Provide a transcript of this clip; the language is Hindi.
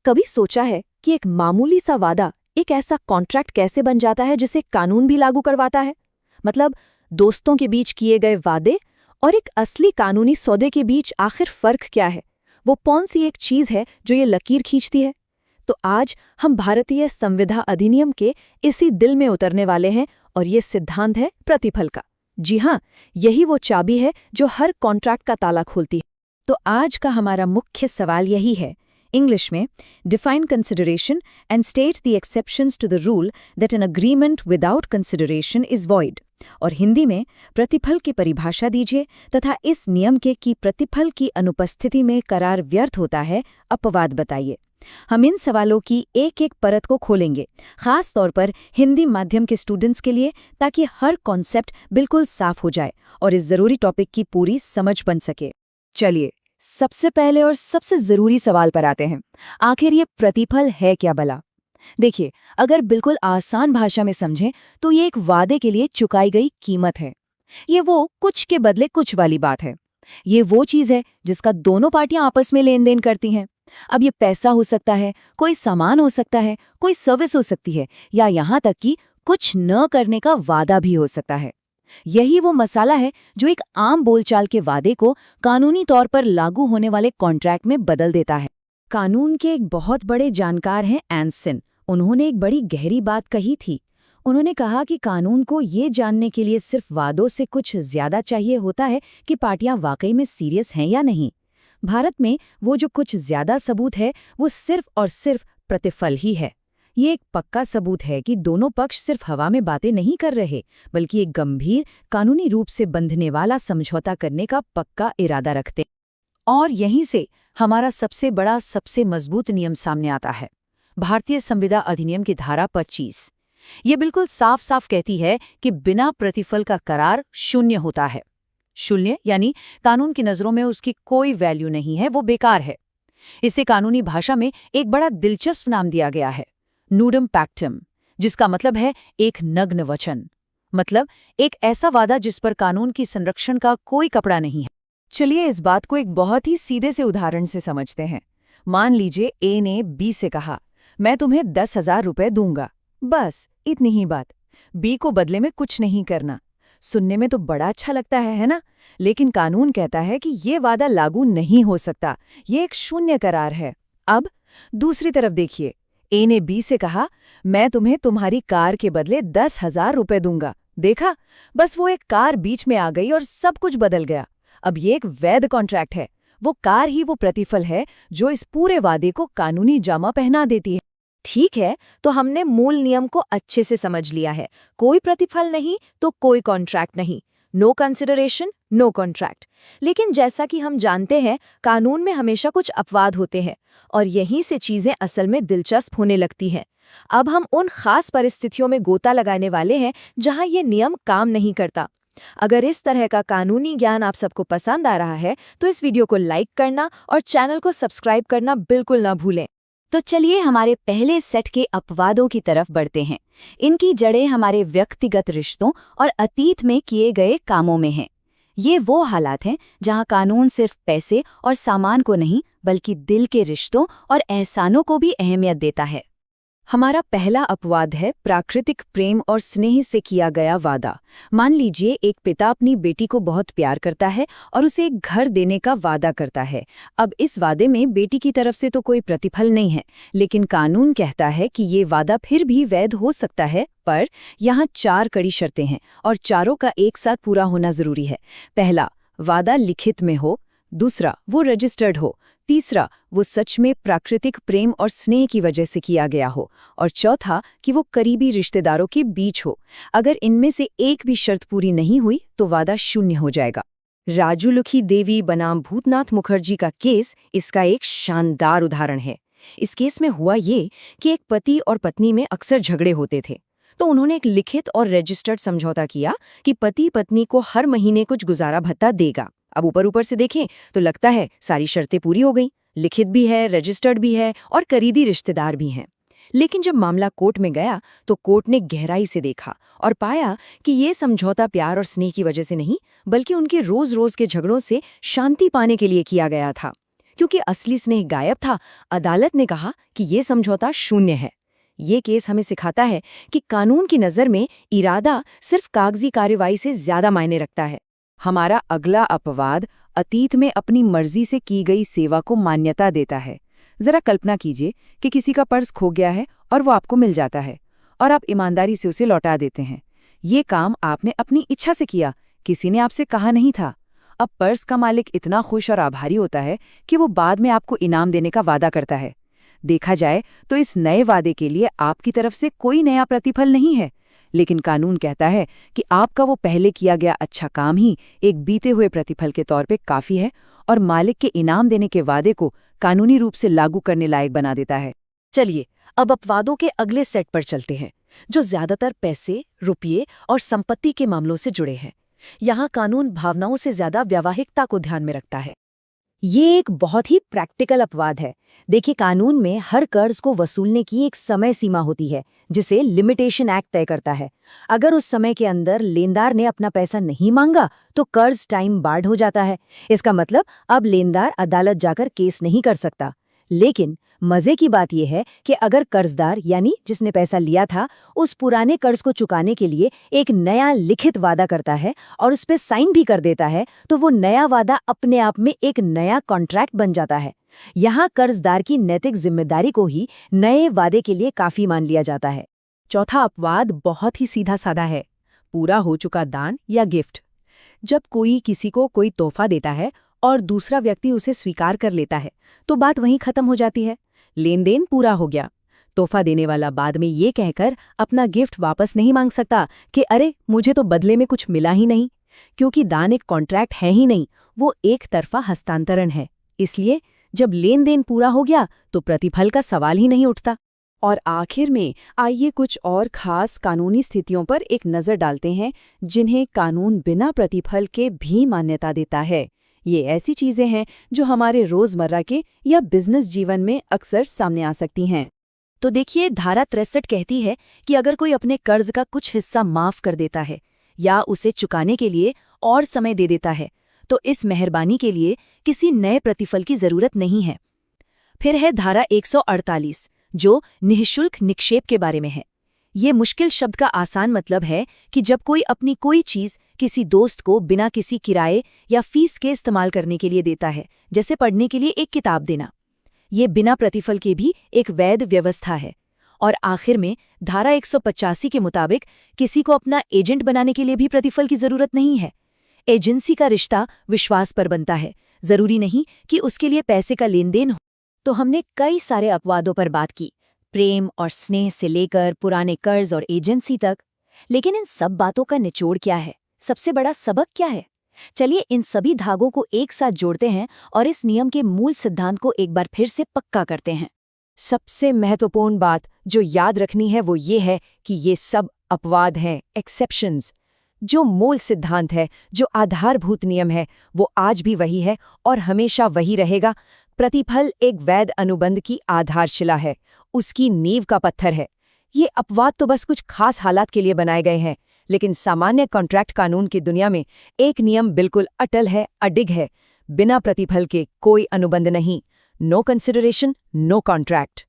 कभी सोचा है कि एक मामूली सा वादा एक ऐसा कॉन्ट्रैक्ट कैसे बन जाता है जिसे कानून भी लागू करवाता है? मतलब दोस्तों के बीच किए गए वादे और एक असली कानूनी सौदे के बीच आखिर फर्क क्या है? वो कौन सी एक चीज है जो ये लकीर खींचती है? तो आज हम भारतीय संविधा अधिनियम के इसी दिल में उतरने वाले हैं और ये सिद्धांत है प्रतिफल का। जी हाँ, यही वो चाबी है जो हर कॉन्ट्रैक्ट का ताला खोलती है। तो आज का हमारा मुख्य सवाल यही है, इंग्लिश में define consideration and state the exceptions to the rule that an agreement without consideration is void. और हिंदी में प्रतिफल की परिभाषा दीजिए तथा इस नियम के कि प्रतिफल की अनुपस्थिति में करार व्यर्थ होता है, अपवाद बताइए। हम इन सवालों की एक एक परत को खोलेंगे, खास तौर पर हिंदी माध्यम के स्टूडेंट्स के लिए, ताकि हर कॉन्सेप्ट बिल्कुल साफ हो जाए और इस जरूरी टॉपिक की पूरी समझ बन सके। चलिए, सबसे पहले और सबसे जरूरी सवाल पर आते हैं। आखिर ये प्रतिफल है क्या भला? देखिए, अगर बिल्कुल आसान भाषा में समझें तो ये एक वादे के लिए चुकाई गई कीमत है। ये वो कुछ के बदले कुछ वाली बात है। ये वो चीज है जिसका दोनों पार्टियां आपस में लेन देन करती हैं। अब ये पैसा हो सकता है, कोई सामान हो सकता है, कोई सर्विस हो सकती है, या यहाँ तक कि कुछ न करने का वादा भी हो सकता है। यही वो मसाला है जो एक आम बोलचाल के वादे को कानूनी तौर पर लागू होने वाले कॉन्ट्रैक्ट में बदल देता है। कानून के एक बहुत बड़े जानकार हैं एंसन। उन्होंने एक बड़ी गहरी बात कही थी। उन्होंने कहा कि कानून को ये जानने के लिए सिर्फ वादों से कुछ ज्यादा चाहिए होता है कि पार्टियां वाकई में सीरियस हैं या नहीं। भारत में वो जो कुछ ज्यादा सबूत है वो सिर्फ और सिर्फ प्रतिफल ही है। ये एक पक्का सबूत है कि दोनों पक्ष सिर्फ हवा में बातें नहीं कर रहे, बल्कि एक गंभीर कानूनी रूप से बंधने वाला समझौता करने का पक्का इरादा रखते। और यहीं से हमारा सबसे बड़ा, सबसे मजबूत नियम सामने आता है, भारतीय संविधा अधिनियम की धारा 25। ये बिल्कुल साफ साफ कहती है कि बिना प्रतिफल का करार शून्य होता है। शून्य यानी कानून की नजरों में उसकी कोई वैल्यू नहीं है, वो बेकार है। इसे कानूनी भाषा में एक बड़ा दिलचस्प नाम दिया गया है, नूडम पैक्टम, जिसका मतलब है एक नग्न वचन। मतलब एक ऐसा वादा जिस पर कानून की संरक्षण का कोई कपड़ा नहीं है। चलिए इस बात को एक बहुत ही सीधे से उदाहरण से समझते हैं। मान लीजिए ए ने बी से कहा, मैं तुम्हें 10,000 रुपए दूंगा, बस इतनी ही बात। बी को बदले में कुछ नहीं करना। सुनने में तो बड़ा अच्छा लगता है ना? लेकिन कानून कहता है कि ये वादा लागू नहीं हो सकता, ये एक शून्य करार है। अब दूसरी तरफ देखिए, ए ने बी से कहा, मैं तुम्हें तुम्हारी कार के बदले 10,000 रुपए दूंगा। देखा, बस वो एक कार बीच में आ गई और सब कुछ बदल गया। अब ये एक वैध कॉन्ट्रैक्ट है। वो कार ही वो प्रतिफल है जो इस पूरे वादे को कानूनी जामा पहना देती है। ठीक है, तो हमने मूल नियम को अच्छे से समझ लिया है। कोई प्रतिफल नहीं तो कोई कॉन्ट्रैक्ट नहीं। No consideration, no contract. लेकिन जैसा कि हम जानते हैं, कानून में हमेशा कुछ अपवाद होते हैं और यहीं से चीजें असल में दिलचस्प होने लगती हैं। अब हम उन खास परिस्थितियों में गोता लगाने वाले हैं जहां ये नियम काम नहीं करता। अगर इस तरह का कानूनी ज्ञान आप सबको पसंद आ रहा है तो इस वीडियो को लाइक करना और चैनल को सब्सक्राइब करना बिल्कुल ना भूलें। तो चलिए हमारे पहले सेट के अपवादों की तरफ बढ़ते हैं। इनकी जड़ें हमारे व्यक्तिगत रिश्तों और अतीत में किए गए कामों में हैं। ये वो हालात हैं जहां कानून सिर्फ पैसे और सामान को नहीं, बल्कि दिल के रिश्तों और एहसानों को भी अहमियत देता है। हमारा पहला अपवाद है प्राकृतिक प्रेम और स्नेह से किया गया वादा। मान लीजिए एक पिता अपनी बेटी को बहुत प्यार करता है और उसे एक घर देने का वादा करता है। अब इस वादे में बेटी की तरफ से तो कोई प्रतिफल नहीं है, लेकिन कानून कहता है कि ये वादा फिर भी वैध हो सकता है, पर यहाँ 4 कड़ी शर्तें हैं और चारों का एक साथ पूरा होना जरूरी है। पहला, वादा लिखित में हो। दूसरा, वो रजिस्टर्ड हो। तीसरा, वो सच में प्राकृतिक प्रेम और स्नेह की वजह से किया गया हो। और चौथा, कि वो करीबी रिश्तेदारों के बीच हो। अगर इनमें से एक भी शर्त पूरी नहीं हुई तो वादा शून्य हो जाएगा। राजूलुखी देवी बनाम भूतनाथ मुखर्जी का केस इसका एक शानदार उदाहरण है। इस केस में हुआ ये कि एक पति और पत्नी में अक्सर झगड़े होते थे, तो उन्होंने एक लिखित और रजिस्टर्ड समझौता किया कि पति पत्नी को हर महीने कुछ गुजारा भत्ता देगा। अब ऊपर से देखें तो लगता है सारी शर्तें पूरी हो गई, लिखित भी है, रजिस्टर्ड भी है और करीबी रिश्तेदार भी हैं। लेकिन जब मामला कोर्ट में गया तो कोर्ट ने गहराई से देखा और पाया कि ये समझौता प्यार और स्नेह की वजह से नहीं, बल्कि उनके रोज रोज के झगड़ों से शांति पाने के लिए किया गया था। क्योंकि असली स्नेह गायब था, अदालत ने कहा कि ये समझौता शून्य है। ये केस हमें सिखाता है कि कानून की नज़र में इरादा सिर्फ कागजी कार्रवाई से ज्यादा मायने रखता है। हमारा अगला अपवाद अतीत में अपनी मर्जी से की गई सेवा को मान्यता देता है। जरा कल्पना कीजिए कि किसी का पर्स खो गया है और वो आपको मिल जाता है और आप ईमानदारी से उसे लौटा देते हैं। ये काम आपने अपनी इच्छा से किया, किसी ने आपसे कहा नहीं था। अब पर्स का मालिक इतना खुश और आभारी होता है कि वो बाद में आपको इनाम देने का वादा करता है। देखा जाए तो इस नए वादे के लिए आपकी तरफ से कोई नया प्रतिफल नहीं है, लेकिन कानून कहता है कि आपका वो पहले किया गया अच्छा काम ही एक बीते हुए प्रतिफल के तौर पे काफी है और मालिक के इनाम देने के वादे को कानूनी रूप से लागू करने लायक बना देता है। चलिए अब अपवादों के अगले सेट पर चलते हैं, जो ज्यादातर पैसे, रुपये और संपत्ति के मामलों से जुड़े हैं। यहाँ कानून भावनाओं से ज्यादा व्यावहारिकता को ध्यान में रखता है। ये एक बहुत ही प्रैक्टिकल अपवाद है। देखिए, कानून में हर कर्ज को वसूलने की एक समय सीमा होती है, जिसे लिमिटेशन एक्ट तय करता है। अगर उस समय के अंदर लेनदार ने अपना पैसा नहीं मांगा तो कर्ज टाइम बार्ड हो जाता है। इसका मतलब अब लेनदार अदालत जाकर केस नहीं कर सकता। लेकिन मजे की बात यह है कि अगर कर्जदार यानी जिसने पैसा लिया था उस पुराने कर्ज को चुकाने के लिए एक नया लिखित वादा करता है और उस पर साइन भी कर देता है, तो वो नया वादा अपने आप में एक नया कॉन्ट्रैक्ट बन जाता है। यहाँ कर्जदार की नैतिक जिम्मेदारी को ही नए वादे के लिए काफी मान लिया जाता है। चौथा अपवाद बहुत ही सीधा साधा है, पूरा हो चुका दान या गिफ्ट। जब कोई किसी को कोई तोहफा देता है और दूसरा व्यक्ति उसे स्वीकार कर लेता है तो बात वहीं खत्म हो जाती है, लेन देन पूरा हो गया। तोहफा देने वाला बाद में ये कहकर अपना गिफ्ट वापस नहीं मांग सकता कि अरे मुझे तो बदले में कुछ मिला ही नहीं, क्योंकि दान एक कॉन्ट्रैक्ट है ही नहीं, वो एक तरफा हस्तांतरण है। इसलिए जब लेन देन पूरा हो गया तो प्रतिफल का सवाल ही नहीं उठता। और आखिर में आइए कुछ और खास कानूनी स्थितियों पर एक नज़र डालते हैं जिन्हें कानून बिना प्रतिफल के भी मान्यता देता है। ये ऐसी चीज़ें हैं जो हमारे रोज़मर्रा के या बिजनेस जीवन में अक्सर सामने आ सकती हैं। तो देखिए, धारा 63 कहती है कि अगर कोई अपने कर्ज का कुछ हिस्सा माफ़ कर देता है या उसे चुकाने के लिए और समय दे देता है तो इस मेहरबानी के लिए किसी नए प्रतिफल की ज़रूरत नहीं है। फिर है धारा 148 जो निःशुल्क निक्षेप के बारे में है। ये मुश्किल शब्द का आसान मतलब है कि जब कोई अपनी कोई चीज़ किसी दोस्त को बिना किसी किराए या फीस के इस्तेमाल करने के लिए देता है, जैसे पढ़ने के लिए एक किताब देना। ये बिना प्रतिफल के भी एक वैध व्यवस्था है। और आखिर में धारा 185 के मुताबिक किसी को अपना एजेंट बनाने के लिए भी प्रतिफल की ज़रूरत नहीं है। एजेंसी का रिश्ता विश्वास पर बनता है, ज़रूरी नहीं कि उसके लिए पैसे का लेन देन हो। तो हमने कई सारे अपवादों पर बात की, प्रेम और स्नेह से लेकर पुराने कर्ज और एजेंसी तक। लेकिन इन सब बातों का निचोड़ क्या है? सबसे बड़ा सबक क्या है? चलिए इन सभी धागों को एक साथ जोड़ते हैं और इस नियम के मूल सिद्धांत को एक बार फिर से पक्का करते हैं। सबसे महत्वपूर्ण बात जो याद रखनी है वो ये है कि ये सब अपवाद हैं, एक्सेप्शंस। जो मूल सिद्धांत है, जो आधारभूत नियम है, वो आज भी वही है और हमेशा वही रहेगा। प्रतिफल एक वैध अनुबंध की आधारशिला है, उसकी नींव का पत्थर है। ये अपवाद तो बस कुछ खास हालात के लिए बनाए गए हैं, लेकिन सामान्य कॉन्ट्रैक्ट कानून की दुनिया में एक नियम बिल्कुल अटल है, अडिग है। बिना प्रतिफल के कोई अनुबंध नहीं। No consideration, no contract.